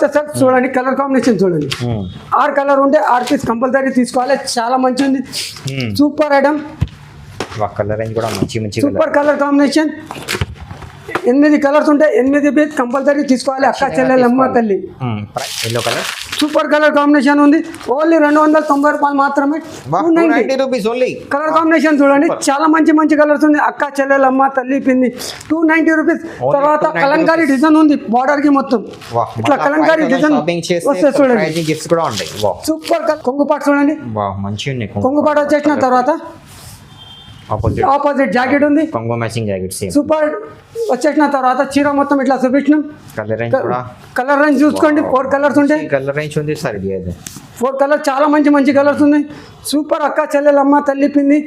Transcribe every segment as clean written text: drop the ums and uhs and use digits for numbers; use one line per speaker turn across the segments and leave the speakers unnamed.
Sir చూడండి colour combination చూడండి 6 colour ఉంటే 6 పీస్ కంపల్సరీ తీసుకోవాలి. చాలా మంచి ఉంది, సూపర్ ఐటమ్.
కలర్ రేంజ్ కూడా మంచి
సూపర్ కలర్ కాంబినేషన్. 8 కలర్స్ ఉంటాయి, 8 పీస్ కంపల్సరీ తీసుకోవాలి. అక్క చెల్లెలమ్మ తల్లి
yellow colour
super colour combination ఉంది. ఓన్లీ 290 రూపాయలు మాత్రమే.
290 రూపీస్ ఓన్లీ.
కలర్ కాంబినేషన్ చూడండి, చాలా మంచి కలర్స్ ఉంది. అక్క చెల్లెలమ్మ తల్లి పిండి 290 రూపీస్. తర్వాత కలంకారీ డిజైన్ ఉంది బార్డర్ కి మొత్తం ఇట్లా కలంకారీ డిజైన్ వస్తే చూడండి. సూపర్ కొంగు పాట చూడండి, కొంగు పాట వచ్చేసిన తర్వాత ఆపోజిట్ జాకెట్ ఉంది,
కొంగు మ్యాచింగ్ జాకెట్ సేమ్
సూపర్ వచ్చేసిన తర్వాత చీర మొత్తం ఇట్లా చూపించినాం. కలర్ రేంజ్ చూసుకోండి, 4 కలర్స్ ఉంటాయి.
కలర్ రేంజ్ ఉంది సార్, ఇది
4 కలర్ చాలా మంచి కలర్స్ ఉన్నాయి. సూపర్ అక్క చెల్లెలమ్మ తల్లి పిండి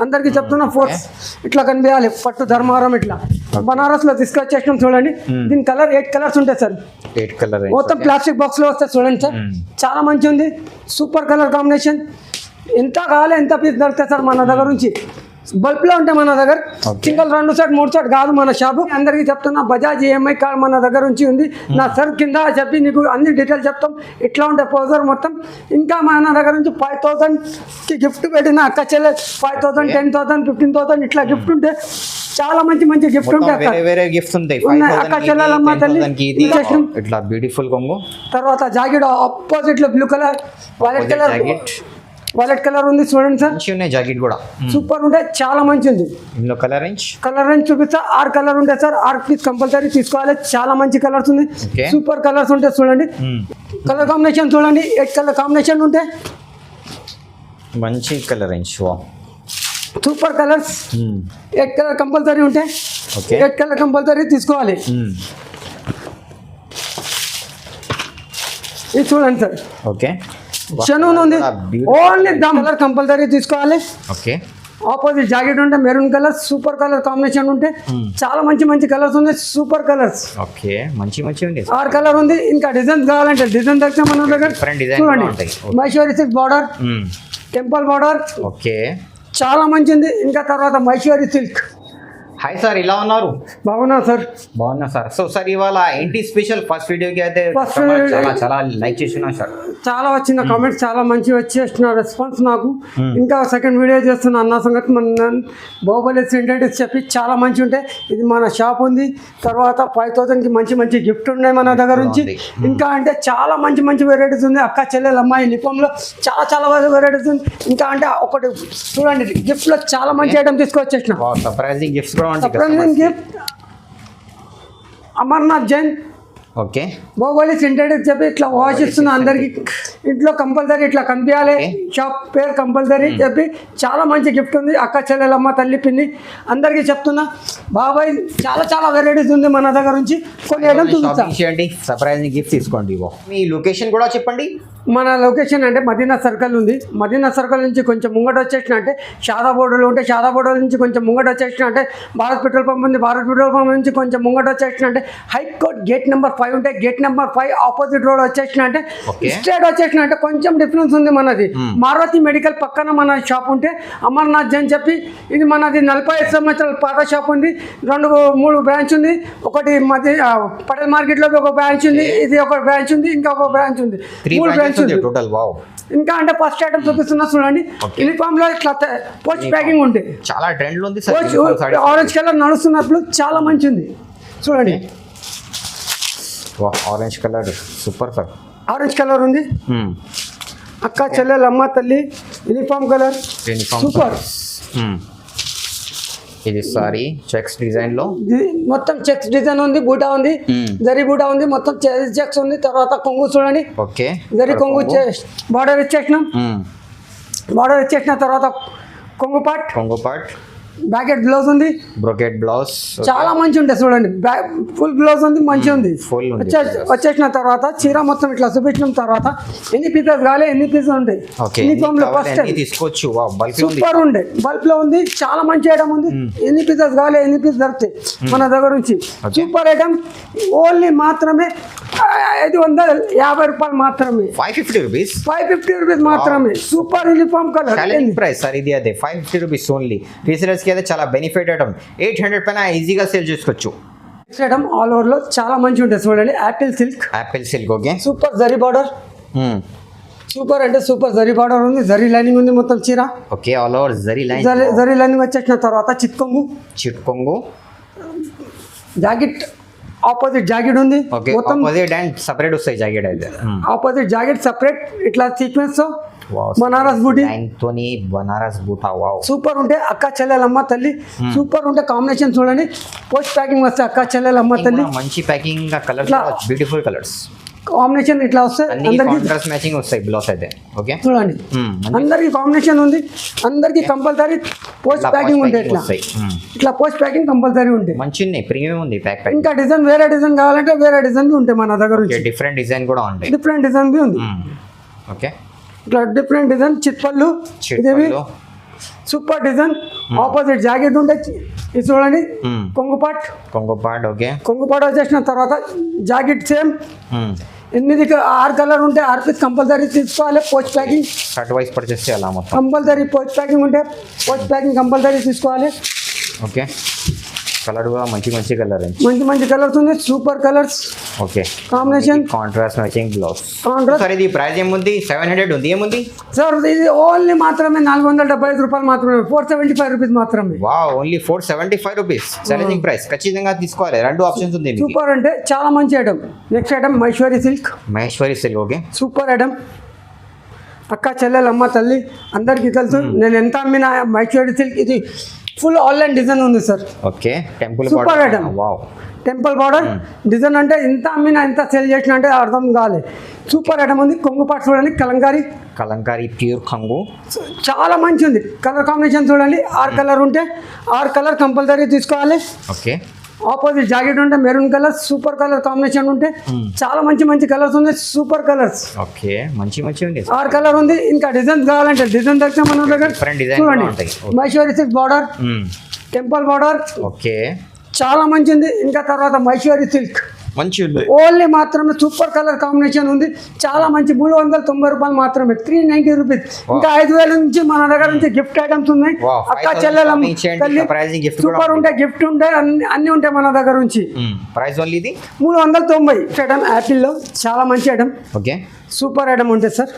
అందరికి చెప్తున్నా. 4 ఇట్లా కనిపించాలి, పట్టు ధర్మారం ఇట్లా బనారస్ లో తీసుకొచ్చేసినాం చూడండి. దీని కలర్ 8 కలర్స్ ఉంటాయి సార్,
8 కలర్
మొత్తం ప్లాస్టిక్ బాక్స్ లో వస్తాయి చూడండి సార్. చాలా మంచి ఉంది, సూపర్ కలర్ కాంబినేషన్. ఎంత కావాలి ఎంత పీస్ దొరుకుతాయి సార్ మన దగ్గర నుంచి. బల్బ్ లో ఉంటాయి మన దగ్గర, సింగల్ 2 సెట్ 3 సెట్ కాదు మన షాపు. అందరికీ చెప్తున్నా బజాజ్ ఈఎంఐ కార్డ్ మన దగ్గర నుంచి ఉంది. నా సార్ కింద చెప్పి నీకు అన్ని డీటెయిల్స్ చెప్తాం. ఇట్లా ఉంటాయి పోజర్ మొత్తం. ఇంకా మన దగ్గర నుంచి 5000 కి గిఫ్ట్ పెట్టిన అక్క చెల్లె 5000 10,000 15,000 ఇట్లా గిఫ్ట్ ఉంటే చాలా మంచి గిఫ్ట్ ఉంటాయి.
వేరే గిఫ్ట్స్ ఉంటాయి.
అక్క చెల్లెలమ్మ తల్లి
ఇట్లా బ్యూటిఫుల్ కొంగు.
తర్వాత జాకెట్ ఆపోజిట్ లో బ్లూ కలర్ వైలెట్ కలర్ ఉంది చూడండి సార్.
జాకెట్ కూడా
సూపర్ ఉంటాయి, చాలా మంచి ఉంది.
ఇందులో కలర్ రేంజ్
చూపిస్తా. 6 కలర్ ఉంటాయి సార్, 6 పీస్ కంపల్సరీ తీసుకోవాలి. చాలా మంచి కలర్స్ ఉంది, సూపర్ కలర్స్ ఉంటాయి చూడండి. కలర్ కాంబినేషన్ చూడండి, 8 కలర్ కాంబినేషన్ ఉంటాయి.
మంచి colour range,
super colours. 8 colour compulsory ఉంటాయి, 8 కలర్ కంపల్సరీ తీసుకోవాలి. ఇది చూడండి సార్.
ఓకే,
షనూన్ ఉంది, ఓన్లీ దమ్ కలర్ కంపల్సరీ తీసుకోవాలి.
ఓకే,
ఆపోజిట్ జాకెట్ ఉంటే maroon colour, super colour combination ఉంటే చాలా మంచి కలర్స్ ఉంది. Super colours.
ఓకే, మంచి ఉంది.
6 కలర్ ఉంది. ఇంకా డిజైన్స్ కావాలంటే డిజైన్ దగ్గర మన దగ్గర చూడండి. Mysore silk border, temple border,
okay,
చాలా మంచిది. ఇంకా తర్వాత మైసూరి సిల్క్.
హాయ్ సార్, ఇలా ఉన్నారు?
బాగున్నా సార్.
సో సార్ ఇవాళ ఏంటి స్పెషల్? ఫస్ట్ వీడియోకి అయితే చాలా లైక్ చేస్తున్నా సార్,
చాలా వచ్చిన కామెంట్స్ చాలా మంచి వచ్చేసిన రెస్పాన్స్ నాకు. ఇంకా సెకండ్ వీడియో చేస్తున్నా అన్న సంగతి. మన బాహుబలి సింథటిక్స్ చెప్పి చాలా మంచి ఉంటాయి. ఇది మన షాప్ ఉంది. తర్వాత 5000కి మంచి గిఫ్ట్ ఉన్నాయి మన దగ్గర నుంచి. ఇంకా అంటే చాలా మంచి వెరైటీస్ ఉంది. అక్క చెల్లెలు అమ్మాయి లిపంలో చాలా వెరైటీస్ ఉంది. ఇంకా అంటే ఒకటి చూడండి, గిఫ్ట్ లో చాలా మంచి ఐటమ్ తీసుకొచ్చేసిన.
Surprising gifts
gift Amarnath Jain,
okay,
Baahubali synthetics చెప్పి ఇట్లా వాష్ ఇస్తున్నా అందరికి. ఇంట్లో కంపల్సరీ ఇట్లా కనిపించాలి. షాప్ పేరు కంపల్సరీ చెప్పి చాలా మంచి గిఫ్ట్ ఉంది. అక్క చెల్లెలమ్మ తల్లి పిన్ని అందరికీ చెప్తున్నా. బాబాయ్ చాలా వెరైటీస్ ఉంది మన దగ్గర నుంచి. కొన్ని ఐటమ్ చూపించండి,
సర్ప్రైజింగ్ గిఫ్ట్ తీసుకోండి. మీ లొకేషన్ కూడా చెప్పండి.
మన లొకేషన్ అంటే మదీనా సర్కిల్ ఉంది. మదీనా సర్కిల్ నుంచి కొంచెం ముంగట వచ్చేసిన అంటే షాదా బోర్డర్లో ఉంటే షాదా బోర్డర్ నుంచి కొంచెం ముంగట వచ్చేసిన అంటే భారత్ పెట్రోల్ పంప్ ఉంది. భారత్ పెట్రోల్ పంప్ నుంచి కొంచెం ముంగట వచ్చేసిన అంటే హైకోర్ట్ గేట్ నెంబర్ 5 ఉంటే గేట్ నెంబర్ 5 ఆపోజిట్ రోడ్ వచ్చేసిన అంటే స్ట్రేట్ వచ్చేసిన అంటే కొంచెం డిఫరెన్స్ ఉంది. మనది మారుతి మెడికల్ పక్కన మన షాప్ ఉంటే అమర్నాథ్ జైన్ చెప్పి ఇది మనది 45 సంవత్సరాల పాత షాప్ ఉంది. 2-3 బ్రాంచ్ ఉంది. ఒకటి పటేల్ మార్కెట్లో ఒక బ్రాంచ్ ఉంది, ఇది ఒక బ్రాంచ్ ఉంది, ఇంకా ఒక బ్రాంచ్ ఉంది. 3 బ్రాంచ్
టోటల్. వావ్,
ఇంకా అంటే ఫస్ట్ ఐటమ్ చూపిస్తున్నా చూడండి. యూనిఫామ్ లో ఇట్లా పోస్ట్ ప్యాకింగ్ ఉంటుంది,
చాలా ట్రెండ్ లో ఉంది.
ఆరెంజ్ కలర్ నడుస్తున్నప్పుడు చాలా మంచి ఉంది చూడండి.
Orange colour super sir,
orange colour ఉంది. అక్క చెల్లెలు అమ్మ తల్లి యూనిఫామ్ కలర్ సూపర్.
ఇది సారీ చెక్స్ డిజైన్ లో
మొత్తం చెక్స్ డిజైన్ ఉంది. బూటా ఉంది, జరీ బూటా ఉంది, మొత్తం చెక్స్ ఉంది. తర్వాత కొంగు చూడండి,
ఓకే,
జరీ కొంగు బార్డర్ ఇచ్చేసినాం. బార్డర్ ఇచ్చేసిన తర్వాత కొంగు పార్ట్ బ్యాకెట్ బ్లౌజ్ ఉంది,
బ్రోకెట్ బ్లౌజ్
చాలా మంచి ఉంటాయి చూడండి. ఫుల్ బ్లౌజ్ ఉంది, మంచి ఉంది. వచ్చేసిన తర్వాత చీర మొత్తం ఇట్లా చూపించిన తర్వాత ఎన్ని పీసెస్ కావాలి ఎన్ని పీసెస్ ఉంటాయి. యూనిఫామ్ లో ఫస్ట్
తీసుకోవచ్చు.
సూపర్ ఉండే బల్బ్ లో ఉంది, చాలా మంచి ఐటమ్ ఉంది. ఎన్ని పీసెస్ కావాలి ఎన్ని పీసెస్ దొరుకుతాయి మన దగ్గర నుంచి. Super item. ఓన్లీ మాత్రమే 550 రూపాయలు మాత్రమే. 550 రూపీస్ మాత్రమే. Super uniform colour
price sir ఇది. అదే 550 రూపీస్ ఓన్లీ. రీసేలర్స్ కి అయితే చాలా బెనిఫిట్ ఐటమ్. 800 పైన ఈజీగా సేల్ చేసుకోవచ్చు.
ఐటమ్ ఆల్ ఓవర్ లో చాలా మంచి ఉంటుంది చూడండి.
Apple silk okay.
Super zari border, super అంటే సూపర్ జరీ బార్డర్ ఉంది, జరీ లైనింగ్ ఉంది మొత్తం చీర.
Okay all over zari line,
zari lining వచ్చేసిన తర్వాత
చిట్కొంగు
జాకెట్, ఆపోజిట్ జాకెట్ ఉంది
మొత్తం ఆపోజిట్ అండ్ సెపరేట్ వస్తాయి జాకెట్ అయితే.
ఆపోజిట్ జాకెట్ సెపరేట్ ఇట్లా సీక్వెన్స్ తో బనారస్ బూటీ
తోని బనారస్ బూటా వావ్
సూపర్ ఉంటే అక్క చెల్లెలమ్మ తల్లి. సూపర్ ఉంటే కాంబినేషన్ చూడండి. పోస్ట్ ప్యాకింగ్ వస్తే అక్క చెల్లెలమ్మ తల్లి
మంచి packing colours, beautiful colours
combination ఇట్లా వస్తాయి. అందరికి
కాంట్రాస్ట్ మ్యాచింగ్ వస్తాయి బ్లౌజ్ అయితే. ఓకే
చూడండి అందరికి కాంబినేషన్ ఉంది. అందరికి కంపల్సరీ పోస్ట్ ప్యాకింగ్ ఉంటాయి. ఇట్లా పోస్ట్ ప్యాకింగ్ కంపల్సరీ ఉంటాయి.
మంచి ప్రీమియం ఉంది ప్యాక్.
ఇంకా డిజైన్ వేరే డిజైన్ కావాలంటే వేరే డిజైన్ ఉంటాయి మన దగ్గర.
డిఫరెంట్ డిజైన్ కూడా ఉంటాయి.
డిఫరెంట్ డిజైన్ బి ఉంది.
ఓకే
ఇట్లా డిఫరెంట్ డిజైన్ చిట్పళ్ళు, ఇదేవి సూపర్ డిజైన్. ఆపోజిట్ జాకెట్ ఉంటే ఇది చూడండి. కొంగుపాట్
ఓకే.
కొంగుపాట్ వచ్చేసిన తర్వాత జాకెట్ సేమ్. 6 కలర్ ఉంటే 6 పీస్ కంపల్సరీ తీసుకోవాలి. Post packing
cut wise purchase చేయాలా మొత్తం
కంపల్సరీ. పోస్ట్ ప్యాకింగ్ ఉంటే పోస్ట్ ప్యాకింగ్ కంపల్సరీ తీసుకోవాలి.
ఓకే కలర్ కూడా మంచి కలర్,
మంచి కలర్స్ ఉంది. Super colours.
Okay
combination
contrast matching blouse.
Contrast.
Sir ఇది ప్రైస్ ఏముంది? 700 ఉంది. ఏముంది
సార్? ఇది ఓన్లీ మాత్రమే 475 రూపాయలు మాత్రమే, 475 రూపీస్ మాత్రమే.
Wow only 475 rupees. Challenging price, ఖచ్చితంగా తీసుకోవాలి. 2 ఆప్షన్స్ ఉంది.
సూపర్ అంటే చాలా మంచి item. Next item Maheshwari silk.
Okay
super item. అక్క చెల్లెలమ్మ తల్లి అందరికీ తెలుసు. నేను ఎంత అమ్మిన మహేశ్వరి సిల్క్. ఇది ఫుల్ ఆన్లైన్ డిజైన్ ఉంది sir.
Okay temple
super item.
Wow
temple border design అంటే ఇంత అమ్మినా ఇంత సేల్ చేసిన అంటే అర్థం కాలేదు. సూపర్ ఐటమ్ ఉంది. కొంగు పాటు చూడండి. కలంకారీ
ప్యూర్ కొంగు
చాలా మంచి ఉంది. కలర్ కాంబినేషన్ చూడండి. 6 కలర్ ఉంటే 6 కలర్ కంపల్సరీ తీసుకోవాలి.
ఓకే
ఆపోజిట్ జాకెట్ ఉంటే maroon colour, super colour combination ఉంటే చాలా మంచి కలర్స్ ఉంది. Super colours.
ఓకే మంచి ఉంది.
6 కలర్ ఉంది. ఇంకా డిజైన్ కావాలంటే డిజైన్ దగ్గర మన దగ్గర చూడండి. Maheshwari silk border, temple border.
Okay
చాలా మంచిది. ఇంకా తర్వాత మహేశ్వరి సిల్క్
మంచి ఉంది.
ఓన్లీ మాత్రమే సూపర్ కలర్ కాంబినేషన్ ఉంది. చాలా మంచి 390 రూపాయలు మాత్రమే, 390 రూపీస్. ఇంకా 5000 నుంచి మన దగ్గర నుంచి గిఫ్ట్ ఐటమ్స్ ఉన్నాయి. అక్క చెల్లెలమ్మ సూపర్ ఉంటాయి. గిఫ్ట్ ఉంటాయి, అన్ని ఉంటాయి మన దగ్గర నుంచి.
ప్రైస్ ఓన్లీ ఇది
390. ఐటమ్ యాపిల్లో చాలా మంచి ఐటమ్.
ఓకే
సూపర్ ఐటమ్ ఉంటుంది సార్.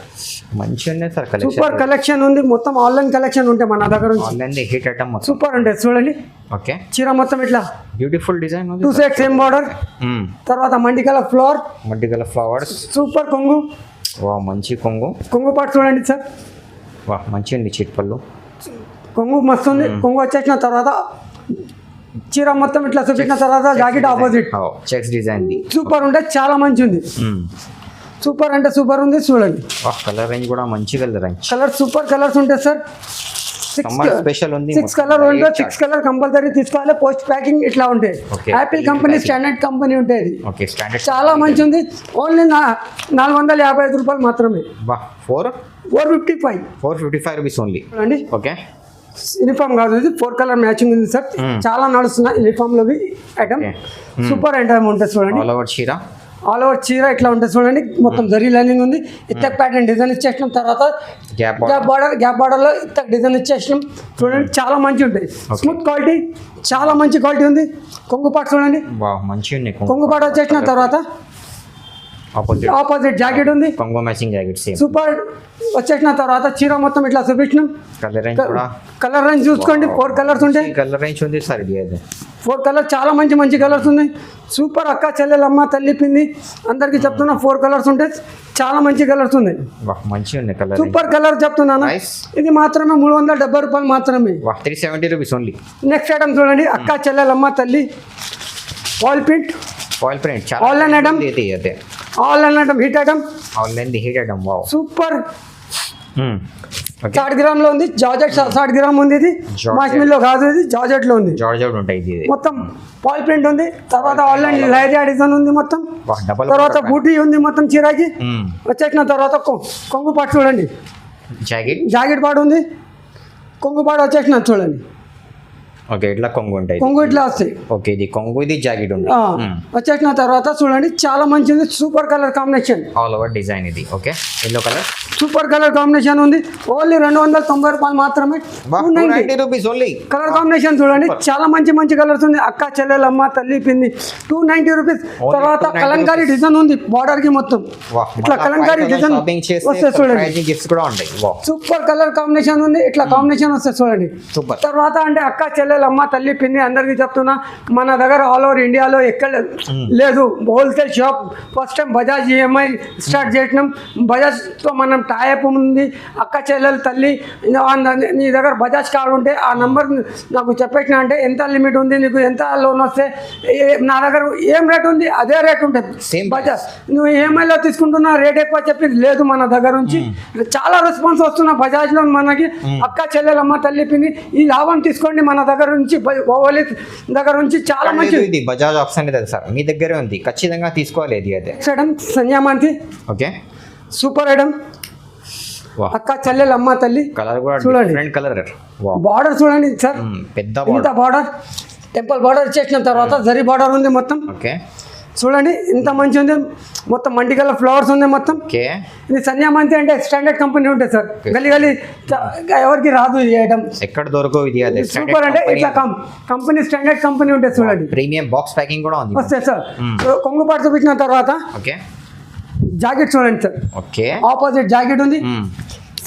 మంచి ఉంది సార్.
సూపర్ కలెక్షన్ ఉంది. మొత్తం ఆన్లైన్ కలెక్షన్ ఉంటాయి మన దగ్గర నుంచి.
ఆన్లైన్ హిట్ ఐటమ్
సూపర్ ఉంటుంది చూడండి.
ఓకే
చీర మొత్తం ఇట్లా
బ్యూటిఫుల్ డిజైన్ ఉంది.
2 సెట్ సేమ్ బార్డర్. తర్వాత మల్టీ కలర్ ఫ్లవర్స్. సూపర్ కొంగు.
వా మంచి
కొంగు పాటు చూడండి సార్.
వా మంచి ఉంది. చిట్పళ్ళు
కొంగు మస్తు ఉంది. కొంగు వచ్చేసిన తర్వాత చీర మొత్తం ఇట్లా చూపించిన తర్వాత jacket opposite
checks design
super ఉంటే చాలా మంచి ఉంది. సూపర్ అంటే సూపర్ ఉంది చూడండి.
కలర్ రేంజ్ కూడా మంచి
కలర్ సూపర్ కలర్స్ ఉంటాయి సార్. 6 కలర్ ఉంటే 6 కలర్ కంపల్సరీ తీసుకోవాలి. పోస్ట్ ప్యాకింగ్ ఇట్లా ఉంటాయి. యాపిల్ కంపెనీ స్టాండర్డ్ కంపెనీ ఉంటుంది. చాలా మంచి ఉంది. ఓన్లీ 455 రూపాయలు మాత్రమే.
455 రూపీస్ ఓన్లీ అండి. ఓకే
యూనిఫామ్ కాదు, ఇది 4 కలర్ మ్యాచింగ్ ఉంది సార్. చాలా నడుస్తున్నాయి యూనిఫామ్ లో ఐటమ్. సూపర్ ఐటమ్ ఉంటుంది చూడండి. ఆల్ ఓవర్ చీర ఇట్లా ఉంటుంది చూడండి. మొత్తం జరీ లైనింగ్ ఉంది. ఇత్తక్ ప్యాటర్న్ డిజైన్ ఇచ్చేసినాం. తర్వాత గ్యాప్ బార్డర్ లో ఇత్తక్ డిజైన్ ఇచ్చేసినాం చూడండి. చాలా మంచి ఉంటాయి. స్మూత్ క్వాలిటీ, చాలా మంచి క్వాలిటీ ఉంది. కొంగుపాటు చూడండి. కొంగుపాటు వచ్చేసిన తర్వాత ఆపోజిట్ జాకెట్ ఉంది. సూపర్ వచ్చేసిన తర్వాత చీర మొత్తం ఇట్లా చూపించినాం. కలర్ రేంజ్ చూసుకోండి. 4 కలర్స్ ఉంటాయి. 4 కలర్ చాలా మంచి కలర్స్ ఉన్నాయి. సూపర్ అక్క చెల్లెలమ్మ తల్లి పిండి అందరికి చెప్తున్నా. 4 కలర్స్ ఉంటాయి. చాలా మంచి కలర్స్ ఉన్నాయి. సూపర్ కలర్ చెప్తున్నాను. ఇది మాత్రమే 370 రూపాయలు మాత్రమే.
370 రూపీస్ ఓన్లీ.
నెక్స్ట్ ఐటమ్ చూడండి. అక్క చెల్లెలమ్మ తల్లి foil print. Online item. Hit item. Super 60 gram లో ఉంది. జార్జెట్ 60 గ్రామ్ ఉంది. ఇది మాస్మిల్లో కాదు, ఇది జార్జెట్ లో ఉంది. మొత్తం పాల్ ప్రింట్ ఉంది. తర్వాత ఆన్లైన్ లైరియా డిజైన్ ఉంది మొత్తం. తర్వాత బూటీ ఉంది మొత్తం చీరకి. వచ్చేసిన తర్వాత కొంగు పాటు చూడండి. జాకెట్ పాటు ఉంది. కొంగు పాటు వచ్చేసిన చూడండి.
ఓకే ఇట్లా కొంగు ఉంటాయి
కొంగు ఇట్లా వస్తాయి.
ఓకే ఇది కొంగు ఇది జాకెట్ ఉంది
వచ్చేసిన తర్వాత చూడండి చాలా మంచిది, super colour combination,
all over design ఇది. Okay yellow colour
super colour combination ఉంది. ఓన్లీ 290 రూపాయలు మాత్రమే.
290 రూపీస్ ఓన్లీ.
కలర్ కాంబినేషన్ చూడండి చాలా మంచి కలర్స్ ఉంది. అక్క చెల్లెలు అమ్మ తల్లి పిండి 290 రూపీస్. తర్వాత కలంకారీ డిజైన్ ఉంది బార్డర్ కి మొత్తం ఇట్లా కలంకారీ డిజైన్ వస్తే చూడండి.
గిఫ్ట్స్ కూడా ఉంటాయి.
సూపర్ కలర్ కాంబినేషన్ ఉంది, ఇట్లా కాంబినేషన్ వస్తే చూడండి.
సూపర్.
తర్వాత అంటే అక్క చెల్లెలు అమ్మ తల్లి పిండి అందరికీ చెప్తున్నా, మన దగ్గర ఆల్ ఓవర్ ఇండియాలో ఎక్కడ లేదు wholesale shop. First time Bajaj EMI start చేసినాం. బజాజ్తో మనం టైప్ ఉంది. అక్క చెల్లెలు తల్లి నీ దగ్గర బజాజ్ కార్డు ఉంటే ఆ నంబర్ నాకు చెప్పేసిన అంటే ఎంత లిమిట్ ఉంది, నీకు ఎంత లోన్ వస్తే నా దగ్గర ఏం రేట్ ఉంది అదే రేట్ ఉంటుంది. బజాజ్ నువ్వు ఈఎంఐలో తీసుకుంటున్నా రేట్ ఎక్కువ చెప్పింది లేదు. మన దగ్గర నుంచి చాలా రెస్పాన్స్ వస్తున్నా బజాజ్లో మనకి. అక్క చెల్లెలమ్మ తల్లి పిండి ఈ లాభం తీసుకోండి మన దగ్గర నుంచి, ఓవలి దగ్గర నుంచి చాలా మంచి.
ఇది బజాజ్ ఆప్షన్ లేదు సార్, మీ దగ్గరే ఉంది, ఖచ్చితంగా తీసుకోవాలి. ఇది అయితే
సంజామంతి
ఓకే
సూపర్ ఐటమ్. అక్క చెల్లెలు అమ్మ తల్లి
కలర్ కూడా
చూడండి,
డిఫరెంట్ కలర్.
బార్డర్ చూడండి సార్,
పెద్ద
ఇంత బార్డర్, టెంపుల్ బార్డర్ చేసిన తర్వాత జరీ బార్డర్ ఉంది మొత్తం.
ఓకే
చూడండి ఇంత మంచి ఉంది, మొత్తం మల్టీ కలర్ ఫ్లవర్స్ ఉంది మొత్తం.
ఓకే
ఇది సంజామంతి అంటే స్టాండర్డ్ కంపెనీ ఉంటుంది సార్, గలి ఎవరికి రాదు ఈ ఐటమ్,
ఎక్కడ దొరకవు. ఇది అదే
సూపర్ అంటే ఇట్లా కంపెనీ స్టాండర్డ్ కంపెనీ ఉంటుంది చూడండి.
ప్రీమియం బాక్స్ ప్యాకింగ్ కూడా ఉంది.
వస్తే సార్ కొంగు పాటు చూపించిన తర్వాత
ఓకే
జాకెట్ చూడండి సార్,
ఓకే
ఆపోజిట్ జాకెట్ ఉంది.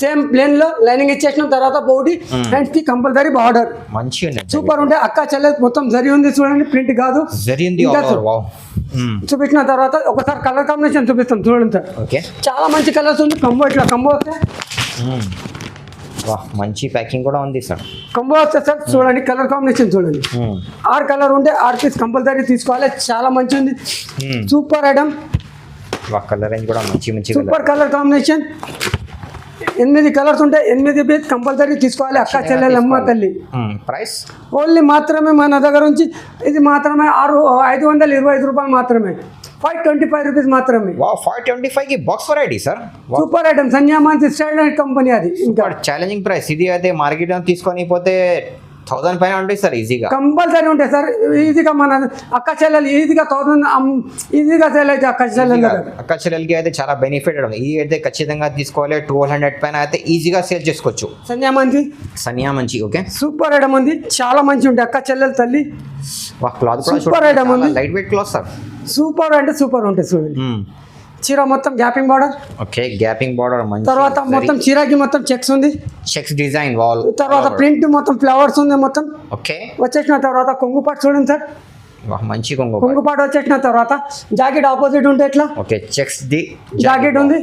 సేమ్ ప్లేన్ లో లైనింగ్ ఇచ్చేసిన తర్వాత బోడీ హ్యాండ్స్ కి కంపల్సరీ బార్డర్
మంచి ఉంది.
సూపర్ ఉంటే అక్క చెల్లె మొత్తం జరి ఉంది చూడండి, ప్రింట్ కాదు
జరి ఉంది.
చూపించిన తర్వాత ఒకసారి కలర్ కాంబినేషన్ చూపిస్తాం చూడండి సార్.
ఓకే
చాలా మంచి కలర్స్ ఉంది. కంబో ఇట్లా కంబో వస్తే
మంచి ప్యాకింగ్ కూడా ఉంది సార్.
కంబో వస్తే సార్ చూడండి కలర్ కాంబినేషన్ చూడండి. 6 కలర్ ఉంటే 6 పీస్ కంపల్సరీ తీసుకోవాలి. చాలా మంచి ఉంది, సూపర్ ఐటమ్.
కలర్ రేంజ్ కూడా మంచి
సూపర్ కలర్ కాంబినేషన్. 8 కలర్స్ ఉంటాయి, 8 పీస్ కంపల్సరీ తీసుకోవాలి. అక్క చెల్లెలు అమ్మ తల్లి.
ప్రైస్
ఓన్లీ మాత్రమే మన దగ్గర నుంచి ఇది మాత్రమే 525 రూపాయలు మాత్రమే, 525 రూపీస్ మాత్రమే.
525 కి box variety sir.
Super item సంజామంతి స్టాండర్డ్ కంపెనీ అది. ఇంకా
ఛాలెంజింగ్ ప్రైస్ ఇది అయితే మార్కెట్ తీసుకొని పోతే 1000 పైన ఉంటాయి సార్ ఈజీగా.
కంపల్సరీ ఉంటాయి సార్ ఈజీగా. మన అక్క చెల్లెలు ఈజీగా 1000 ఈజీగా సేల్ అయితే అక్క
చెల్లెలకి అయితే చాలా బెనిఫిట్ ఉంది. ఇది అయితే ఖచ్చితంగా తీసుకోవాలి. 1200 పైన అయితే ఈజీగా సేల్ చేసుకోవచ్చు. సనియా మంచి ఓకే
సూపర్ ఐటమ్ ఉంది, చాలా మంచి ఉంటాయి అక్క చెల్లెలు తల్లి.
క్లాత్ కూడా
సూపర్ ఐటమ్ ఉంది,
light weight cloth sir.
Super అంటే సూపర్ ఉంటాయి చూడండి. చీర మొత్తం gaping border.
Okay gaping border మంచి.
తర్వాత మొత్తం చీరకి మొత్తం చెక్స్ ఉంది,
చెక్స్ డిజైన్ వాల్.
తర్వాత ప్రింట్ మొత్తం ఫ్లవర్స్ ఉంది మొత్తం.
ఓకే
వచ్చేసిన తర్వాత కొంగు పాటు చూడండి సార్,
మంచి కొంగు
పాటు వచ్చేసిన తర్వాత జాకెట్ ఆపోజిట్ ఉంటే ఇట్లా.
ఓకే చెక్స్ ది
జాకెట్ ఉంది,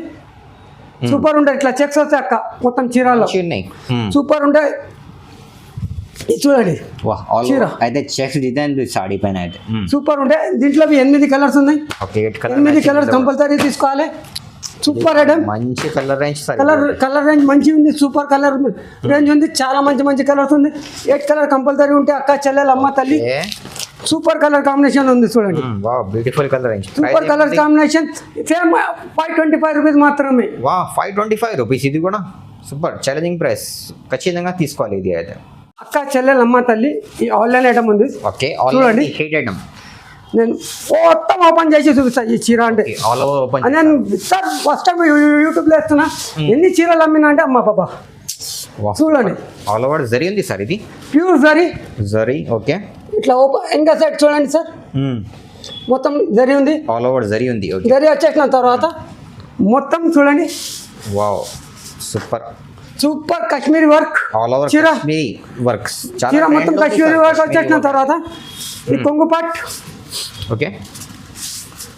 సూపర్ ఉంటాయి. ఇట్లా చెక్స్ వస్తాయి అక్క మొత్తం చీరలో సూపర్ ఉంటాయి. చూడండి
అయితే చెక్స్ డిజైన్ సాడీ పైన అయితే
సూపర్ ఉంటాయి. దీంట్లో 8 కలర్స్ ఉన్నాయి, 8 కలర్స్ కంపల్సరీ తీసుకోవాలి. సూపర్ ఐటమ్,
మంచి కలర్ రేంజ్.
కలర్ రేంజ్ మంచి ఉంది, సూపర్ కలర్ రేంజ్ ఉంది. చాలా మంచి కలర్స్ ఉంది. 8 కలర్ కంపల్సరీ ఉంటే అక్క చెల్లెలు అమ్మ తల్లి. సూపర్ కలర్ కాంబినేషన్ ఉంది చూడండి.
Beautiful colour range,
super colour combination. Same 525 rupees మాత్రమే.
525 రూపీస్. ఇది కూడా సూపర్ ఛాలెంజింగ్ ప్రైస్, ఖచ్చితంగా తీసుకోవాలి. ఇది అయితే
అక్క చెల్లెలు అమ్మ తల్లి. ఈ ఆన్లైన్ ఐటమ్ ఉంది.
ఓకే
చూడండి
ఐటమ్.
నేను మొత్తం ఓపెన్ చేసి చూపిస్తాను ఈ చీర అంటే. నేను సార్ ఫస్ట్ టైం యూట్యూబ్లో వేస్తున్నా. ఎన్ని చీరలు అమ్మినా అంటే అమ్మ పాప చూడండి.
ఆల్ ఓవర్ జరీ ఉంది సార్, ఇది
ప్యూర్ జరీ.
ఓకే
ఇట్లా ఓపెన్ ఇంకా సైడ్ చూడండి సార్, మొత్తం జరీ ఉంది,
ఆల్ ఓవర్ జరీ ఉంది.
జరీ వచ్చేసిన తర్వాత మొత్తం చూడండి.
వావ్ సూపర్
కాశ్మీరీ వర్క్ చీర. చీర మొత్తం కాశ్మీరీ వర్క్ వచ్చేసిన తర్వాత ఈ కొంగు పాట్.
ఓకే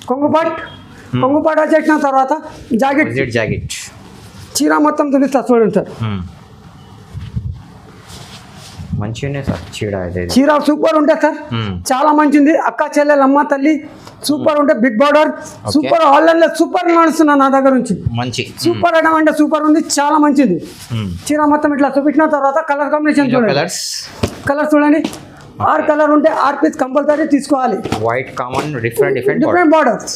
కొంగు పాట్ వచ్చేసిన తర్వాత జాకెట్ చీర మొత్తం చూపిస్తా చూడండి సార్.
మంచిగానే సార్
చీర సూపర్ ఉంటాయి సార్, చాలా మంచిది. అక్క చెల్లెలు అమ్మ తల్లి సూపర్ ఉంటాయి. బిగ్ బార్డర్ సూపర్, ఆన్లైన్ లో సూపర్ నడుస్తున్నా నా దగ్గర నుంచి.
మంచి
సూపర్ ఐటమ్ అంటే సూపర్ ఉంది, చాలా మంచిది. చీర మొత్తం ఇట్లా చూపించిన తర్వాత కలర్ కాంబినేషన్ చూడండి. కలర్ చూడండి ఆర్ కలర్ ఉంటే ఆర్ పీస్ కంపల్సరీ తీసుకోవాలి.
వైట్ కామన్ డిఫరెంట్
బార్డర్స్,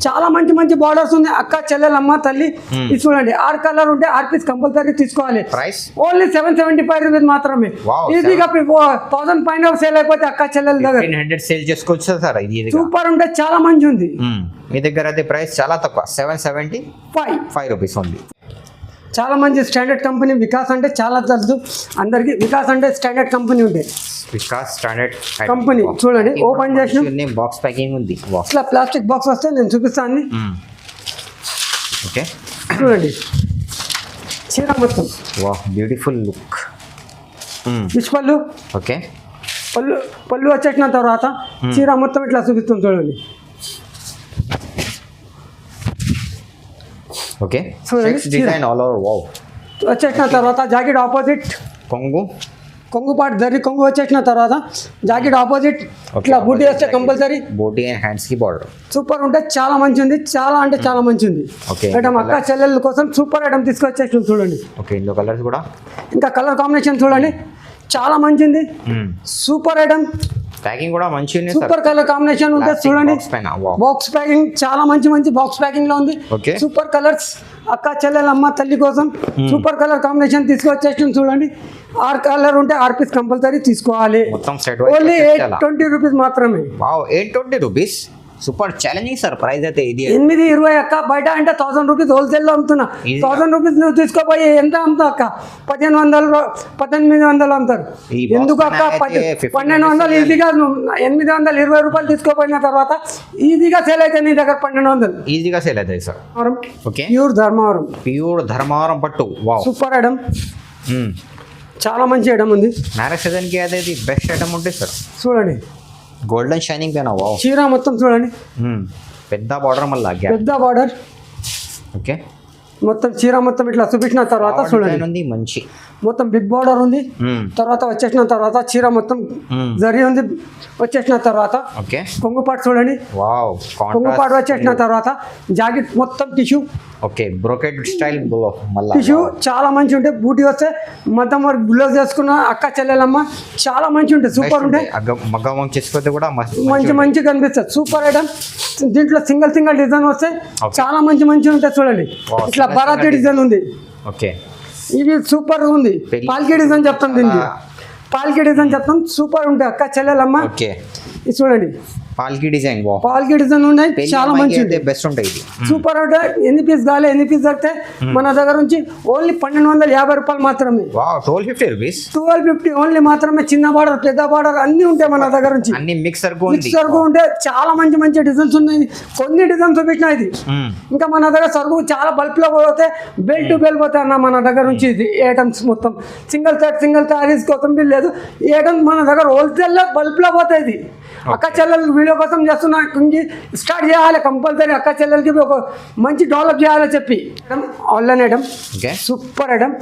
చాలా మంచి మంచి బార్డర్స్ ఉంది. అక్క చెల్లెలమ్మ తల్లి ఇది చూడండి. ఆర్ కలర్ ఉంటే ఆర్ పీస్ కంపల్సరీ తీసుకోవాలి.
ప్రైస్
ఓన్లీ 775 రూపీస్ మాత్రమే. ఈజీగా 1000 పైన సేల్ అయిపోతే అక్క చెల్లెల దగ్గర
1500 సేల్ చేసుకోవచ్చు సార్. ఇది
సూపర్ ఉంటే చాలా మంచి ఉంది.
మీ దగ్గర అయితే ప్రైస్ చాలా తక్కువ 775 రూపీస్ ఉంది.
చాలా మంచి స్టాండర్డ్ కంపెనీ వికాస్ అంటే చాలా తెలుసు అందరికి. వికాస్ అంటే స్టాండర్డ్ కంపెనీ ఉంటాయి.
వికాస్ స్టాండర్డ్
కంపెనీ చూడండి. ఓపెన్ చేసిన
బాక్స్ ప్యాకింగ్ ఉంది.
ఇట్లా ప్లాస్టిక్ బాక్స్ వస్తే నేను చూపిస్తాను.
ఓకే
చూడండి చీర మొత్తం
వాహ్ బ్యూటిఫుల్ లుక్.
పిచ్ పళ్ళు,
ఓకే
పళ్ళు వచ్చేసిన తర్వాత చీర మొత్తం ఇట్లా చూపిస్తాం చూడండి.
Okay design all over wow.
వచ్చేసిన తర్వాత జాకెట్ ఆపోజిట్ కొంగు పాటు జరి కొంగు వచ్చేసిన తర్వాత జాకెట్ ఆపోజిట్ ఇట్లా బూటీ వస్తే కంపల్సరీ
బూటీ అండ్ హ్యాండ్స్ కి బార్డర్.
సూపర్ ఉంటే చాలా మంచి ఉంది. చాలా అంటే చాలా మంచి ఉంది. ఐటమ్ అక్క చెల్లెల కోసం సూపర్ ఐటమ్ తీసుకొచ్చేసిన చూడండి.
ఓకే ఇందులో కలర్స్ కూడా
ఇంకా కలర్ కాంబినేషన్ చూడండి చాలా మంచిది. సూపర్ ఐటమ్
ప్యాకింగ్ కూడా మంచిగా
సూపర్ కలర్ కాంబినేషన్ ఉంటుంది చూడండి. బాక్స్ ప్యాకింగ్ చాలా మంచి బాక్స్ ప్యాకింగ్ లో ఉంది. సూపర్ కలర్స్ అక్క చెల్లెల అమ్మ తల్లి కోసం సూపర్ కలర్ కాంబినేషన్ తీసుకొచ్చేసిన చూడండి. ఆర్ కలర్ ఉంటే ఆర్ పీస్ కంపల్సరీ తీసుకోవాలి. ఓన్లీ 820 రూపీస్ మాత్రమే.
820 rupees super challenging sir. Price అయితే ఇది
820 అక్క. బయట అంటే 1000 రూపీస్ హోల్సేల్ లో అమ్ముతున్నా. 1000 రూపీస్ నువ్వు తీసుకోపోయి ఎంత అమ్ముతావు అక్క? 1500 1800 అమ్ముతారు. ఎందుకు అక్క? 1200 ఈజీగా 820 రూపాయలు తీసుకోపోయిన తర్వాత ఈజీగా సేల్ అయితే నీ దగ్గర 1200
ఈజీగా సేల్ అవుతాయి సార్. ఓకే
ప్యూర్ ధర్మవరం
పట్టు వావ్
సూపర్ ఐటమ్. చాలా మంచి ఐటమ్ ఉంది.
మ్యారేజ్ సీజన్ కి అయితే బెస్ట్ ఐటమ్ ఉంటుంది సార్.
చూడండి
గోల్డెన్ షైనింగ్ పైన వావ్.
చీర మొత్తం చూడండి
పెద్ద బార్డర్ మళ్ళీ
పెద్ద బార్డర్.
ఓకే
మొత్తం చీర మొత్తం ఇట్లా చూపించిన తర్వాత చూడండి
మంచి
మొత్తం బిగ్ బార్డర్ ఉంది. తర్వాత వచ్చేసిన తర్వాత చీర మొత్తం జరి ఉంది. వచ్చేసిన తర్వాత కొంగుపాటు చూడండి. కొంగుపాటు వచ్చేసిన తర్వాత జాకెట్ మొత్తం tissue.
Okay brocade style
tissue చాలా మంచి ఉంటాయి. బూటీ వస్తే మొత్తం వరకు బ్లౌజ్ చేసుకున్న అక్క చెల్లెలమ్మ చాలా మంచి ఉంటాయి. సూపర్ ఉంటాయి.
మగ్గం చేసుకుంటే కూడా
మంచి కనిపిస్తుంది. Super item. దీంట్లో సింగిల్ డిజైన్ వస్తే చాలా మంచి ఉంటాయి చూడండి. ఇట్లా భారతీయ డిజైన్ ఉంది.
ఓకే
ఇది సూపర్ ఉంది. పాల్కి డిజైన్ చెప్తాం దీనికి. పాల్కి డిజైన్ చెప్తాం సూపర్ ఉంటాయి అక్క చెల్లెలమ్మ. ఇది చూడండి
పాల్కి డిజైన్
ఉన్నాయి. చాలా మంచి
బెస్ట్ ఉంటాయి.
సూపర్ ఉంటాయి. ఎన్ని పీస్ కావాలి ఎన్ని పీస్ దొరికితే మన దగ్గర నుంచి ఓన్లీ 1250 రూపాయలు మాత్రమే. 1250 ఓన్లీ మాత్రమే. చిన్న బార్డర్ పెద్ద బార్డర్ అన్ని ఉంటాయి మన దగ్గర నుంచి. మిక్సర్ ఉంటే చాలా మంచి డిజైన్స్ ఉన్నాయి. కొన్ని డిజైన్స్ చూపించిన ఇది ఇంకా మన దగ్గర సరుకు చాలా బల్క్ లో పోతే బెల్ టు బెల్ పోతాయి అన్న మన దగ్గర నుంచి. ఇది ఐటమ్స్ మొత్తం సింగిల్ సారీస్ కోసం బిల్ లేదు. ఈ ఐటమ్స్ మన దగ్గర హోల్సేల్ లో బల్క్ లో పోతాయి. ఇది అక్క చెల్లెలు వీడియో కోసం చేస్తున్నా. స్టార్ట్ చేయాలి కంపల్సరీ. అక్క చెల్లెలకి ఒక మంచి డెవలప్ చేయాలని చెప్పి online item super item.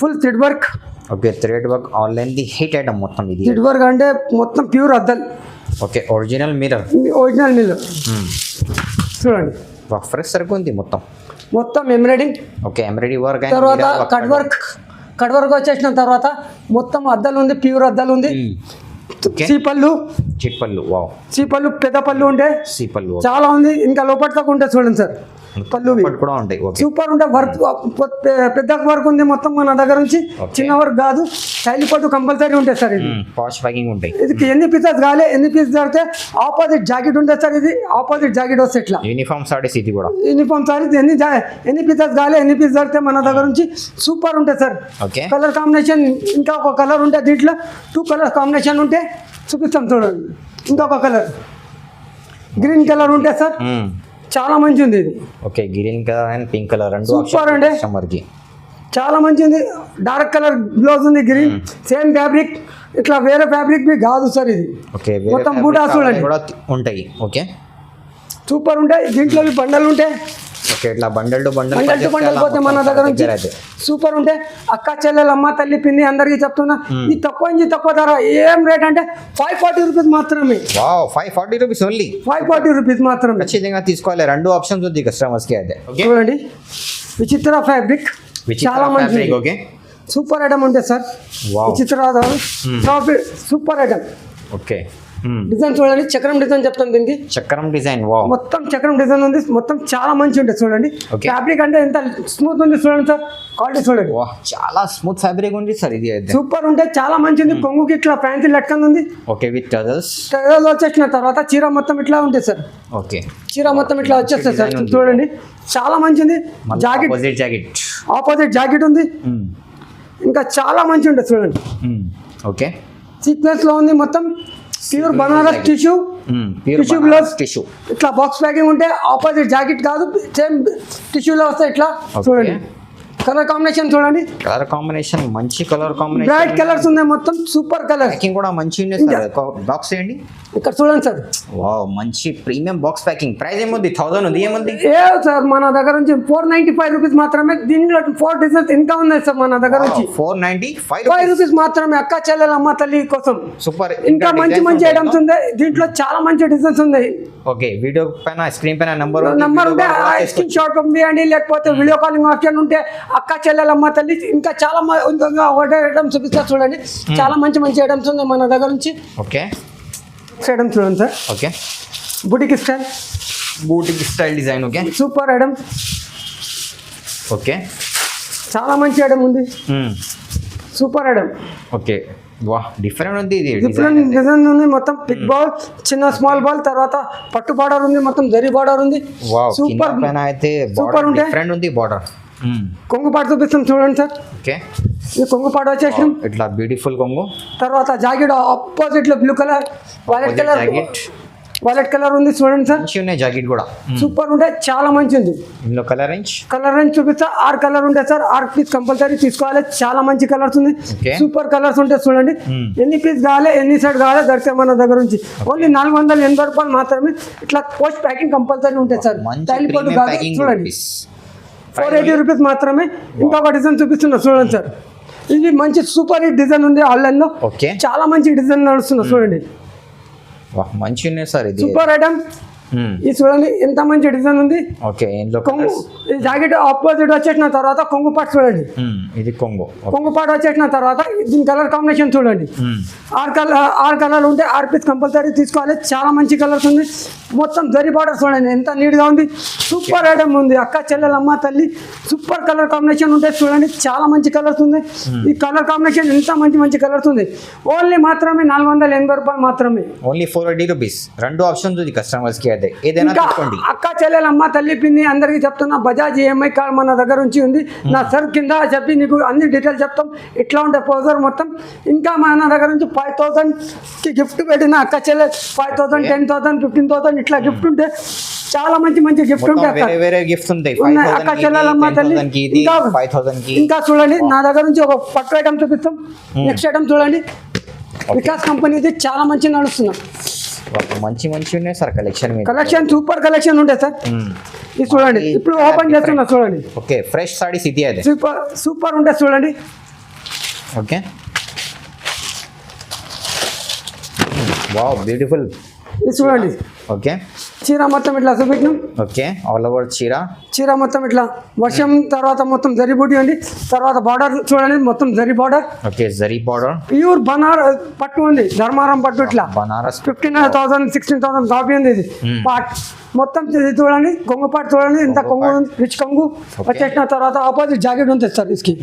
Full thread work.
Okay thread work online the hit item మొత్తం. ఇది
థ్రెడ్ వర్క్ అంటే మొత్తం ప్యూర్ అద్దల్.
ఓకే ఒరిజినల్ మిర్రర్
చూడండి.
ఫ్రెష్ సరుకు ఉంది
మొత్తం ఎంబ్రాయిడింగ్.
ఓకే ఎంబ్రాయిడరీ వర్క్
తర్వాత కట్ వర్క్ వచ్చేసిన తర్వాత మొత్తం అద్దాలు ఉంది. ప్యూర్ అద్దాలు ఉంది. చీపళ్ళు చీపళ్ళు పెద్ద పళ్ళు ఉంటే చాలా ఉంది. ఇంకా లోపల ఉంటే చూడండి సార్ పళ్ళు
కూడా ఉంటాయి.
సూపర్ ఉంటే వర్క్ పెద్ద వర్క్ ఉంది మొత్తం మన దగ్గర నుంచి. చిన్న వర్క్ కాదు. స్టైల్ పట్టు కంపల్సరీ ఉంటాయి సార్. ఇది
పాష్ ప్యాకింగ్ ఉంటాయి.
ఇది ఎన్ని పీసెస్ కావాలి ఎన్ని పీస్ దొరికితే ఆపోజిట్ జాకెట్ ఉంటుంది సార్. ఇది ఆపోజిట్ జాకెట్ వస్తే ఇట్లా
యూనిఫామ్ సారీస్. ఇది కూడా
యూనిఫామ్ సారీస్. ఎన్ని పీసెస్ కావాలి ఎన్ని పీస్ దొరికితే మన దగ్గర నుంచి సూపర్ ఉంటాయి సార్. కలర్ కాంబినేషన్ ఇంకా ఒక కలర్ ఉంటే దీంట్లో 2 కలర్ కాంబినేషన్ ఉంటే చూపిస్తాం చూడండి. ఇంకొక కలర్ గ్రీన్ కలర్ ఉంటే సార్ చాలా మంచి ఉంది. ఇది
okay green colour and pink colour రెండు
సూపర్ అండి. చాలా మంచిది. డార్క్ కలర్ బ్లౌజ్ ఉంది. Green same fabric. ఇట్లా వేరే ఫ్యాబ్రిక్ బి కాదు సార్. ఇది మొత్తం బూటా చూడండి
ఉంటాయి. ఓకే
సూపర్ ఉంటాయి. దీంట్లో బండలు ఉంటాయి.
ఓకే ఇట్లా బండల్ టు బండల్
పోతే మన దగ్గర నుంచి సూపర్ ఉంటే అక్క చెల్లెలు అమ్మ తల్లి పిన్ని అందరికీ చెప్తున్నా. ఈ తక్కువ ధర ఏం రేట్ అంటే 540 రూపీస్ మాత్రమే.
540 రూపీస్ ఓన్లీ.
540 రూపీస్ మాత్రమే.
ఖచ్చితంగా తీసుకోవాలి. 2 ఆప్షన్స్ ఉంది కస్టమర్స్ కి అయితే.
చూడండి విచిత్ర ఫ్యాబ్రిక్ చాలా మంచి.
ఓకే
సూపర్ ఐటమ్ ఉంటుంది సార్.
Wow.
విచిత్రవాద సూపర్ ఐటమ్.
ఓకే.
డిజైన్ చూడండి, చక్రం డిజైన్ చెప్తాను దీనికి.
చక్రం డిజైన్. వావ్.
మొత్తం చక్రం డిజైన్ ఉంది, మొత్తం చాలా మంచి ఉంటుంది చూడండి.
Okay.
ఫ్యాబ్రిక్ అంటే ఎంత స్మూత్ ఉంది చూడండి సార్, క్వాలిటీ చూడండి.
వా, చాలా స్మూత్ ఫ్యాబ్రిక్ ఉంది సార్ ఇది అయితే.
సూపర్ ఉంటే చాలా మంచిది. కొంగుకి ఇట్లా ఫ్యాన్సీ లట్కన్ ఉంది.
Okay, with tassels.
టజల్స్ వచ్చేసిన తర్వాత చీర మొత్తం ఇట్లా ఉంటుంది సార్.
ఓకే,
చీర మొత్తం ఇట్లా వచ్చేస్తుంది సార్, చూడండి చాలా మంచిది. జాకెట్ ఆపోజిట్ జాకెట్ ఉంది, ఇంకా చాలా మంచి ఉంటుంది చూడండి.
ఓకే,
సీక్వెన్స్ లో ఉంది, మొత్తం pure Banaras tissue. Tissue blouse
tissue
ఇట్లా బాక్స్ ప్యాకింగ్ ఉంటే ఆపోజిట్ జాకెట్ కాదు, సేమ్ టిష్యూలో వస్తాయి ఇట్లా. చూడండి కలర్ కాంబినేషన్ చూడండి,
కలర్ కాంబినేషన్ మంచి కలర్ కాంబినేషన్.
బ్రైట్ కలర్స్ ఉన్నాయి, మొత్తం సూపర్ కలర్.
ప్యాకింగ్ కూడా మంచి ఉంది సార్. బాక్స్ చేయండి
ఇక్కడ చూడండి సార్.
వావ్, మంచి ప్రీమియం బాక్స్ ప్యాకింగ్. ప్రైస్ ఏముంది? 1000 ఉంది. ఏముంది?
ఏ సార్ మన దగ్గర నుంచి 495 రూపీస్ మాత్రమే. దీనిలో 4 డిజైన్స్ ఇంకా ఉన్నాయి సార్ మన దగ్గర నుంచి.
495
రూపీస్ మాత్రమే. అక్క చెల్లెల అమ్మ తల్లి కోసం
సూపర్.
ఇంకా మంచి మంచి ఐటమ్స్ ఉన్నాయి దీంట్లో, చాలా మంచి డిజైన్స్ ఉన్నాయి.
ఓకే, వీడియో పైన స్క్రీన్ పైన నంబర్
ఉంటే స్క్రీన్ షాట్ పంపించండి, లేకపోతే వీడియో కాలింగ్ ఆప్షన్ ఉంటే అక్క చెల్లెల అమ్మ తల్లి ఇంకా చాలా ఒకటే ఐటమ్స్ చూపిస్తా చూడండి. చాలా మంచి మంచి ఐటమ్స్ ఉన్నాయి మన దగ్గర నుంచి.
ఓకే,
ఐటమ్ చూడండి sir.
Okay,
boutique style,
boutique style design. Okay,
super item.
Okay,
చాలా మంచి ఐటమ్ ఉంది, సూపర్ ఐటమ్.
ఓకే, వా, డిఫరెంట్ ఉంది ఇది.
డిఫరెంట్ డిజైన్ ఉంది, మొత్తం బిగ్ బాల్, చిన్న స్మాల్ బాల్, తర్వాత పట్టు బార్డర్ ఉంది, మొత్తం జరీ బార్డర్ ఉంది.
సూపర్ పైన అయితే
సూపర్ ఉంటాయి.
డిఫరెంట్ ఉంది బార్డర్.
కొంగు పాటు చూపిస్తాం చూడండి సార్.
ఓకే,
ఈ కొంగు పాటు వచ్చేసి
ఇట్లా బ్యూటిఫుల్ కొంగు.
తర్వాత జాకెట్ ఆపోజిట్ లో బ్లూ కలర్, వైలెట్ కలర్ ఉంది చూడండి సార్.
మంచి ఉన్నాయి జాకెట్ కూడా.
సూపర్ ఉంటాయి, చాలా మంచి ఉంది.
ఇందులో కలర్ రేంజ్
చూపిస్తా. 6 కలర్ ఉంటాయి సార్. 6 పీస్ కంపల్సరీ తీసుకోవాలి. చాలా మంచి కలర్స్ ఉంది, సూపర్ కలర్స్ ఉంటాయి చూడండి. ఎన్ని పీస్ కావాలి, ఎన్ని సెట్ కావాలి దొరికితే మన దగ్గర నుంచి. ఓన్లీ 480 రూపాయలు మాత్రమే. ఇట్లా పోస్ట్ ప్యాకింగ్ కంపల్సరీ ఉంటాయి సార్. చూడండి 480 రూపీస్ మాత్రమే. ఇంకొక డిజైన్ చూపిస్తున్నా చూడండి సార్. ఇది మంచి సూపర్ హిట్ డిజైన్ ఉంది ఆన్లైన్ లో. చాలా మంచి డిజైన్ నడుస్తున్నా చూడండి.
మంచి ఉన్నాయి సార్. ఇది
సూపర్ ఐటమ్. ఇది చూడండి ఎంత మంచి డిజైన్ ఉంది.
ఓకే,
కొంగు జాకెట్ ఆపోజిట్ వచ్చేసిన తర్వాత కొంగు పాటు చూడండి.
ఇది కొంగు
పాటు వచ్చేసిన తర్వాత దీని కలర్ కాంబినేషన్ చూడండి. 6 కలర్ ఉంటే 6 పీస్ కంపల్సరీ తీసుకోవాలి. చాలా మంచి కలర్స్ ఉంది, మొత్తం జరీ బార్డర్ చూడండి ఎంత నీట్ గా ఉంది. సూపర్ ఐటమ్ ఉంది. అక్క చెల్లెల అమ్మ తల్లి సూపర్ కలర్ కాంబినేషన్ ఉంటాయి చూడండి. చాలా మంచి కలర్స్ ఉంది. ఈ కలర్ కాంబినేషన్ ఎంత మంచి కలర్స్ ఉంది. ఓన్లీ మాత్రమే 480 రూపాయలు మాత్రమే.
Only 480 rupees. 2 ఆప్షన్స్ ఉంది కస్టమర్స్ కి. అయితే ఏదైనా తీసుకోండి.
అక్క చెల్లెల అమ్మ తల్లి పిన్ని అందరికీ చెప్తున్నా, బజాజ్ ఈఎంఐ కార్డ్ మన దగ్గర నుంచి ఉంది. నా సర్ కింద చెప్పి నీకు అన్ని డీటెయిల్స్ చెప్తాం. ఇట్లా ఉంటే పోజర్ మొత్తం. ఇంకా మన దగ్గర నుంచి 5000 కి గిఫ్ట్ పెట్టిన అక్క చెల్లె 5000, 10,000, 15,000 ఇట్లా గిఫ్ట్ ఉంటే చాలా మంచి గిఫ్ట్ ఉంటాయి.
వేరే గిఫ్ట్స్ ఉంటాయి.
అక్క చెల్లెల అమ్మ తల్లి ఇంకా చూడండి. నా దగ్గర నుంచి ఒక పట్టు ఐటమ్ చూపిస్తాం. నెక్స్ట్ ఐటమ్ చూడండి. వికాస్ కంపెనీది చాలా మంచి నడుస్తున్నాం.
మంచి ఉన్నాయి సార్
కలెక్షన్ సూపర్ కలెక్షన్ ఉంటాయి సార్. ఇది చూడండి, ఇప్పుడు ఓపెన్ చేస్తున్నా చూడండి.
ఓకే, ఫ్రెష్ సారీస్ ఇది. అదే
సూపర్ ఉంటాయి చూడండి.
Okay, wow, beautiful.
ఇది చూడండి.
ఓకే,
చీర మొత్తం ఇట్లా చూపించాం.
ఓకే, ఆల్ ఓవర్ చీర
మొత్తం ఇట్లా వర్షం తర్వాత మొత్తం జరీ బూటీ ఉంది. తర్వాత బార్డర్ చూడండి, మొత్తం zari border.
Okay, zari border.
Pure Banaras పట్టు ఉంది, ధర్మారం పట్టు. ఇట్లా
బనారస్
15,000, 16,000 కాపీ ఉంది. ఇది పాట్ మొత్తం చూడండి. కొంగు పాటు చూడండి, ఇంత కొంగు రిచ్ కొంగు వచ్చేసిన తర్వాత ఆపోజిట్ జాకెట్ ఉంటుంది సార్. ఇస్కి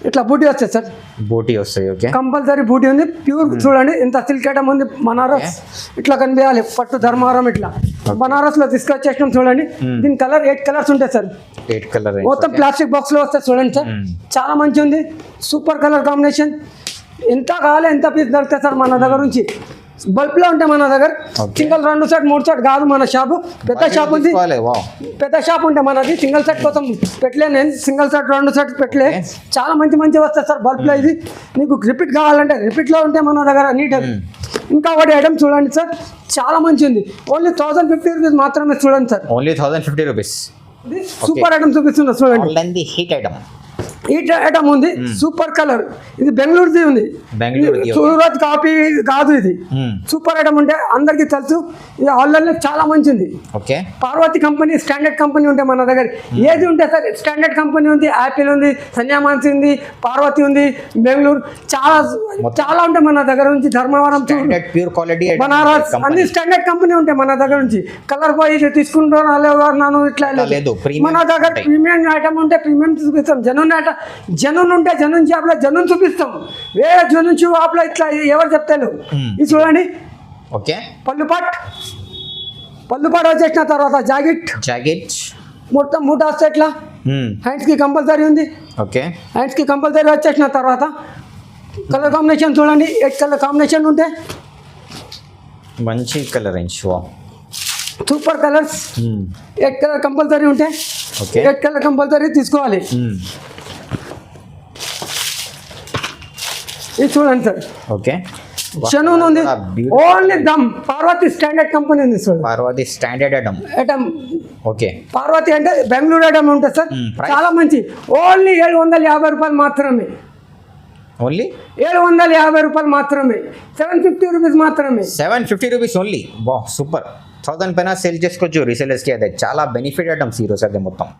ఇట్లా బూటీ వస్తాయి సార్.
బూటీ వస్తాయి. ఓకే,
కంపల్సరీ బూటీ ఉంది. ప్యూర్ చూడండి ఇంత సిల్క్ ఐటమ్ ఉంది. బనారస్ ఇట్లా కనిపించాలి. పట్టు ధర్మారం ఇట్లా బనారస్ లో తీసుకొచ్చేసినాం చూడండి. దీని కలర్ 8 కలర్స్ ఉంటాయి సార్.
8 కలర్
మొత్తం ప్లాస్టిక్ బాక్స్ లో వస్తాయి చూడండి సార్. చాలా మంచి ఉంది, సూపర్ కలర్ కాంబినేషన్. ఎంత కావాలి ఎంత పీస్ దొరుకుతాయి సార్ మన దగ్గర నుంచి. బల్బ్ లో ఉంటాయి మన దగ్గర. సింగిల్ 2 సెట్ 3 సెట్ కాదు మన షాపు. పెద్ద షాప్ ఉంది, పెద్ద షాప్ ఉంటే మనది. సింగిల్ సెట్ కోసం పెట్టలే నేను. సింగిల్ సెట్ 2 సెట్ పెట్టలే. చాలా మంచి వస్తాయి సార్ బల్బ్ లో. ఇది నీకు రిపీట్ కావాలంటే రిపీట్ లో ఉంటే మన దగ్గర నీట్. ఇంకా ఒకటి ఐటమ్ చూడండి సార్, చాలా మంచి ఉంది. ఓన్లీ 1050 రూపీస్ మాత్రమే చూడండి sir.
Only 1050 rupees.
Super item చూపిస్తున్నా చూడండి.
Hit item.
ఈ ఐటమ్ ఉంది సూపర్ కలర్, ఇది బెంగళూరుది ఉంది,
బెంగళూరుది, okay.
సూరత్ కాపీ కాదు ఇది. సూపర్ ఐటమ్ ఉంటే అందరికీ తెలుసు, ఇది ఆన్లైన్లో చాలా మంచిది.
Okay,
Parvati company standard company ఉంటే మన దగ్గర ఏది ఉంటే సార్ స్టాండర్డ్ కంపెనీ ఉంది, యాపిల్ ఉంది, సంజయమాన్సి ఉంది, పార్వతి ఉంది, బెంగళూరు చాలా చాలా ఉంటాయి మన దగ్గర నుంచి. ధర్మవరం
ప్యూర్ క్వాలిటీ
బనారస్ అన్ని స్టాండర్డ్ కంపెనీ ఉంటాయి మన దగ్గర నుంచి. కలర్ పోయి తీసుకుంటాను ఇట్లా
లేదు,
మన దగ్గర ప్రీమియం ఐటమ్ ఉంటే ప్రీమియం చూపిస్తాం, జనూన్ ఐటమ్ జనూన్ ఉంటే జనూన్ షాప్లో జనూన్ చూపిస్తాం, వేరే జనూన్ షాప్లో ఇట్లా ఎవరు చెప్తారు. ఇది చూడండి,
ఓకే,
పళ్ళుపాట్ వచ్చేసిన తర్వాత జాకెట్ మొత్తం మూట వస్తే ఇట్లా హ్యాండ్స్కి కంపల్సరీ ఉంది.
ఓకే,
హ్యాండ్స్కి కంపల్సరీ వచ్చేసిన తర్వాత కలర్ కాంబినేషన్ చూడండి, 8 కలర్ కాంబినేషన్ ఉంటే
మంచి colour range,
super colours. 8 colour compulsory ఉంటే
ఓకే,
8 కలర్ కంపల్సరీ తీసుకోవాలి. ఇది చూడండి సార్,
ఓకే,
జనూన్ ఉంది, ఓన్లీ దమ్ పార్వతి స్టాండర్డ్ కంపెనీ ఉంది sir.
Parvathi standard item, okay,
Parvathi అంటే బెంగళూరు ఐటమ్ ఉంటుంది సార్, చాలా మంచి. ఓన్లీ 750 రూపాయలు మాత్రమే,
ఓన్లీ
750 రూపాయలు మాత్రమే, 750 రూపీస్ మాత్రమే,
750 రూపీస్ ఓన్లీ. బా సూపర్, 1000 పైన సేల్ చేసుకోవచ్చు రీసెలర్స్కి. అదే చాలా బెనిఫిట్ ఐటమ్స్ ఈరోజు అదే మొత్తం.